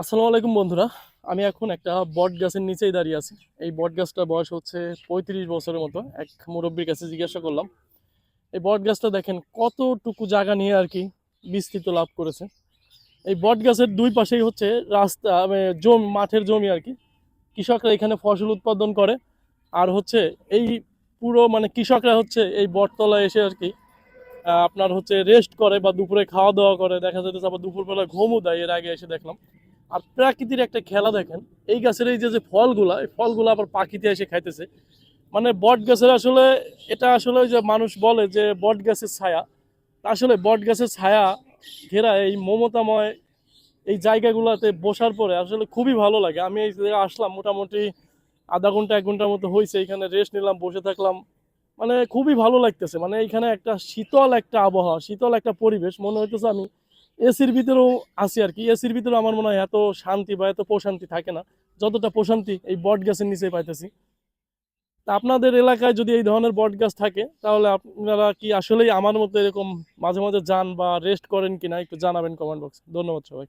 আসসালামু আলাইকুম বন্ধুরা। আমি এখন একটা বট গাছের নিচেই দাঁড়িয়ে আছি। এই বট গাছটার বয়স হচ্ছে 35 বছরের মতো। এক মুরব্বীর কাছে জিজ্ঞাসা করলাম, এই বট গাছটা দেখেন কতটুকু জায়গা নিয়ে আর কি বিস্তৃত লাভ করেছে। এই বট গাছের দুই পাশেই হচ্ছে রাস্তা, জমি, মাঠের জমি আর কি। কৃষকরা এখানে ফসল উৎপাদন করে। আর হচ্ছে এই পুরো কৃষকরা হচ্ছে এই বটতলায় এসে আর কি আপনার হচ্ছে রেস্ট করে বা দুপুরে খাওয়া দাওয়া করে, দেখা যাচ্ছে আবার দুপুরবেলা ঘুমও দেয়। এর আগে এসে দেখলাম। আর প্রকৃতির একটা খেলা দেখেন, এই গাছের এই যে ফলগুলা, এই ফলগুলা আবার পাখিতে এসে খাইতেছে। বট গাছের আসলে এটা আসলে ওই যে মানুষ বলে যে বট গাছের ছায়া, আসলে বট গাছের ছায়া ঘেরা এই মমতাময় এই জায়গাগুলোতে বসার পরে আসলে খুবই ভালো লাগে। আমি এই জায়গায় আসলাম মোটামুটি আধা ঘন্টা 1 ঘন্টার মতো হয়েছে, এখানে রেস্ট নিলাম, বসে থাকলাম। খুবই ভালো লাগতেছে। এইখানে একটা শীতল একটা আবহাওয়া, শীতল একটা পরিবেশ, মনে হইতেছে আমি এসির ভিতরেও আছি আর কি। এসির ভিতরে আমার মনে হয় এত শান্তি বা এত প্রশান্তি থাকে না, যতটা প্রশান্তি এই বট গাছের নিচে পাইতেছি। তা আপনাদের এলাকায় যদি এই ধরনের বট গাছ থাকে, তাহলে আপনারা কি আসলেই আমার মতো এরকম মাঝে মাঝে যান বা রেস্ট করেন কিনা একটু জানাবেন কমেন্ট বক্সে। ধন্যবাদ সবাই।